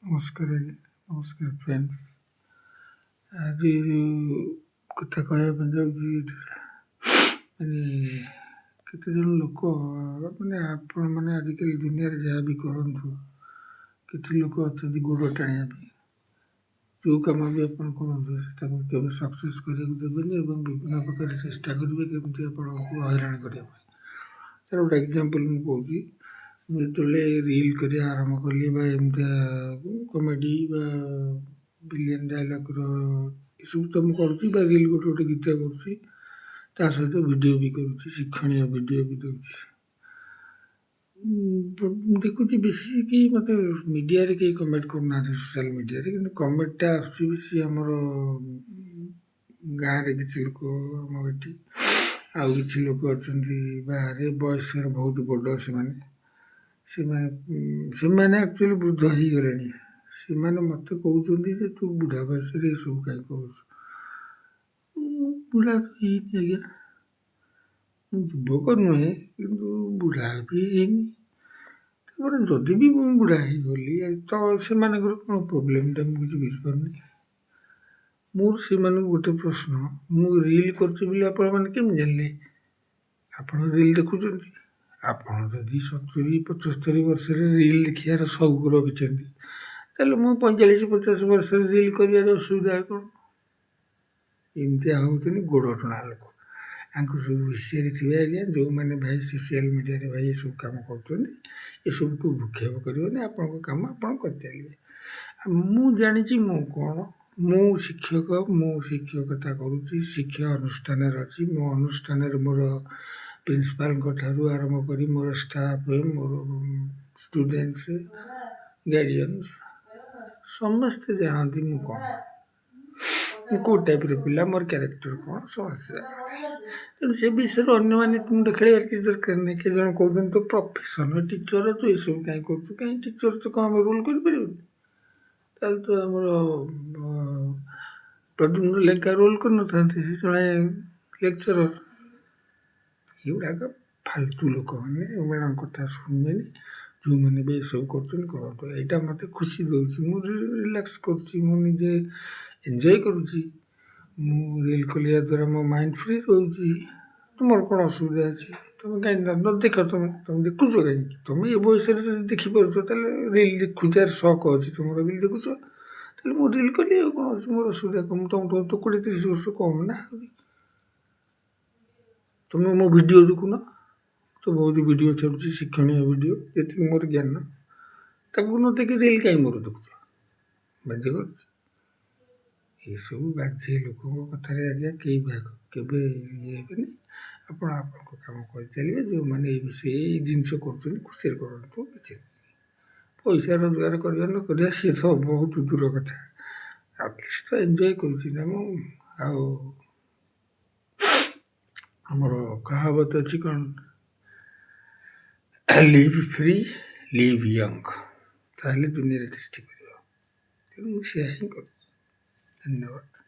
ନମସ୍କାର ଆଜ୍ଞା, ନମସ୍କାର ଫ୍ରେଣ୍ଡସ୍। ଆଜି କଥା କହିବା ପାଇଁ ଯାଉଛି ମାନେ କେତେଜଣ ଲୋକ ମାନେ ଆପଣମାନେ ଆଜିକାଲି ଦୁନିଆରେ ଯାହା ବି କରନ୍ତୁ, କିଛି ଲୋକ ଅଛନ୍ତି ଗୋଡ଼ ଟାଣିବା ପାଇଁ। ଯେଉଁ କାମ ବି ଆପଣ କରନ୍ତୁ ତାକୁ କେବେ ସକ୍ସେସ୍ କରିବାକୁ ଦେବେନି ଏବଂ ବିଭିନ୍ନ ପ୍ରକାର ଚେଷ୍ଟା କରିବେ କେମିତି ଆପଣଙ୍କୁ ହଇରାଣ କରିବା ପାଇଁ। ତା'ର ଗୋଟେ ଏକ୍ଜାମ୍ପଲ୍ ମୁଁ କହୁଛି। ମୁଁ ଯେତେବେଳେ ରିଲ୍ କରିବା ଆରମ୍ଭ କଲି ବା ଏମିତିଆ କମେଡ଼ି ବା ବିଲିୟନ୍ ଡାଇଲଗ୍ର ଏସବୁ ତ ମୁଁ କରୁଛି, ବା ରିଲ୍ ଗୋଟେ ଗୀତ କରୁଛି, ତା ସହିତ ଭିଡ଼ିଓ ବି କରୁଛି, ଶିକ୍ଷଣୀୟ ଭିଡ଼ିଓ ବି ଦେଉଛି। ଦେଖୁଛି ବେଶୀ ମୋତେ ମିଡ଼ିଆରେ କେହି କମେଣ୍ଟ କରୁନାହାନ୍ତି ସୋସିଆଲ୍ ମିଡ଼ିଆରେ, କିନ୍ତୁ କମେଣ୍ଟଟା ଆସୁଛି ବେଶୀ ଆମର ଗାଁରେ କିଛି ଲୋକ, ଆମ ଏଠି ଆଉ କିଛି ଲୋକ ଅଛନ୍ତି ବାହାରେ, ବୟସରେ ବହୁତ ବଡ଼ ସେମାନେ ଆକ୍ଚୁଆଲି ବୃଦ୍ଧ ହେଇଗଲେଣି। ସେମାନେ ମୋତେ କହୁଛନ୍ତି ଯେ ତୁ ବୁଢ଼ା ବୟସରେ ଏସବୁ କାହିଁ କରୁଛୁ। ବୁଢ଼ା ତ ହେଇନି ଆଜ୍ଞା, ମୁଁ ଯୁବକ ନୁହେଁ, କିନ୍ତୁ ବୁଢ଼ା ବି ହେଇନି। ତାପରେ ଯଦି ବି ମୁଁ ବୁଢ଼ା ହେଇଗଲି ତ ସେମାନଙ୍କର କ'ଣ ପ୍ରୋବ୍ଲେମ୍ଟା ମୁଁ କିଛି ବୁଝିପାରୁନି। ମୋର ସେମାନଙ୍କୁ ଗୋଟେ ପ୍ରଶ୍ନ, ମୁଁ ରିଲ୍ କରୁଛି ବୋଲି ଆପଣମାନେ କେମିତି ଜାଣିଲେ? ଆପଣ ରିଲ୍ ଦେଖୁଛନ୍ତି? ଆପଣ ଯଦି 70-75 ବର୍ଷରେ ରିଲ୍ ଦେଖିବାର ସଉକ ରଖିଛନ୍ତି, ତାହେଲେ ମୁଁ 45-50 ବର୍ଷରେ ରିଲ୍ କରିବାର ଅସୁବିଧା କ'ଣ? ଏମିତିଆ ହେଉଛନ୍ତି ଗୋଡ଼ ଟଣା ଲୋକ। ଆଙ୍କୁ ସବୁ ହୁସିଆରି ଥିବେ ଆଜ୍ଞା, ଯେଉଁମାନେ ଭାଇ ସୋସିଆଲ୍ ମିଡ଼ିଆରେ ଭାଇ ଏସବୁ କାମ କରୁଛନ୍ତି, ଏସବୁକୁ ଭୃକ୍ଷେପ କରିବେନି, ଆପଣଙ୍କ କାମ ଆପଣ କରିଚାଲିବେ। ମୁଁ ଜାଣିଛି ମୁଁ କ'ଣ, ମୁଁ ଶିକ୍ଷକ, ମୁଁ ଶିକ୍ଷକତା କରୁଛି, ଶିକ୍ଷା ଅନୁଷ୍ଠାନରେ ଅଛି। ମୋ ଅନୁଷ୍ଠାନରେ ମୋର ପ୍ରିନ୍ସିପାଲ୍ଙ୍କ ଠାରୁ ଆରମ୍ଭ କରି ମୋର ଷ୍ଟାଫ୍, ମୋର ଷ୍ଟୁଡେଣ୍ଟସ୍, ଗାର୍ଡ଼ିଆନ୍ସ ସମସ୍ତେ ଜାଣନ୍ତି ମୁଁ କ'ଣ, ମୁଁ କେଉଁ ଟାଇପ୍ର ପିଲା, ମୋର କ୍ୟାରେକ୍ଟର କ'ଣ, ସମସ୍ତେ ଜାଣନ୍ତି। ତେଣୁ ସେ ବିଷୟରେ ଅନ୍ୟମାନେ ମୁଣ୍ଡ ଖେଳିବାର କିଛି ଦରକାର ନାହିଁ। କେତେ ଜଣ କହୁଛନ୍ତି ତୁ ପ୍ରଫେସନ୍ ଟିଚର୍, ତୁ ଏସବୁ କାହିଁ କରୁଛୁ? କାହିଁ ଟିଚର୍ ତ କ'ଣ ଆମେ ରୋଲ୍ କରିପାରିବୁନି? ତାହେଲେ ତ ଆମର ପ୍ରଦ୍ୟୁମ୍ନ ଲେଙ୍କା ରୋଲ୍ କରିନଥାନ୍ତି, ସେ ଜଣେ ଲେକ୍ଚରର୍। ଏଗୁଡ଼ାକ ଫାଲତୁ ଲୋକମାନେ, ଏମାନଙ୍କ କଥା ଶୁଣିବେନି। ଯେଉଁମାନେ ବି ଏସବୁ କରୁଛନ୍ତି କରନ୍ତୁ, ଏଇଟା ମୋତେ ଖୁସି ଦେଉଛି। ମୁଁ ରିଲାକ୍ସ କରୁଛି, ମୁଁ ନିଜେ ଏନ୍ଜୟ କରୁଛି। ମୁଁ ରିଲ୍ କରିବା ଦ୍ୱାରା ମୋ ମାଇଣ୍ଡ ଫ୍ରି ରହୁଛି। ତୁମର କ'ଣ ଅସୁବିଧା ଅଛି? ତୁମେ କାହିଁକି ନ ଦେଖ? ତୁମେ ଦେଖୁଛ କାହିଁକି? ତୁମେ ଏ ବୟସରେ ଯଦି ଦେଖିପାରୁଛ, ତାହେଲେ ରିଲ୍ ଦେଖୁଛାର ସଉକ ଅଛି, ତୁମର ରିଲ୍ ଦେଖୁଛ, ତାହେଲେ ମୁଁ ରିଲ୍ କଲି, ଆଉ କ'ଣ ଅଛି? ମୋର ଅସୁବିଧା କ'ଣ? ତୁମଠୁ ତ 20-30 ବର୍ଷ କମ୍ ନା। ତୁମେ ମୋ ଭିଡ଼ିଓ ଦେଖୁନ, ତ ବହୁତ ଭିଡ଼ିଓ ଛାଡ଼ୁଛି, ଶିକ୍ଷଣୀୟ ଭିଡ଼ିଓ, ଯେତିକି ମୋର ଜ୍ଞାନ, ତାକୁ ନ ଦେଖି ରିଲ୍ କାହିଁ ମୋର ଦେଖୁଛ? ବାଧ୍ୟ କରୁଛି। ଏସବୁ ବାଜେ ଲୋକଙ୍କ କଥାରେ ଆଜ୍ଞା କେହି କେବେ ଇଏ ହେବେନି। ଆପଣ ଆପଣଙ୍କ କାମ କରିଚାଲିବେ। ଯେଉଁମାନେ ଏଇ ଜିନିଷ କରୁଛନ୍ତି ଖୁସିରେ କରନ୍ତୁ, କିଛି ନାହିଁ। ପଇସା ରୋଜଗାର କରିବା ନ କରିବା ସିଏ ତ ବହୁତ ଦୂର କଥା। ଆଟଲିଷ୍ଟ ତ ଏନ୍ଜୟ କରୁଛି ନା ମୁଁ। ଆଉ ଆମର କହାବତ ଅଛି କ'ଣ, ଲିଭ୍ ଫ୍ରି, ଲିଭ୍ ୟଙ୍ଗ, ତାହେଲେ ଦୁନିଆରେ ତିଷ୍ଠି ପାରିବ। ତେଣୁ ମୁଁ ସେୟା ହିଁ କରୁଛି। ଧନ୍ୟବାଦ।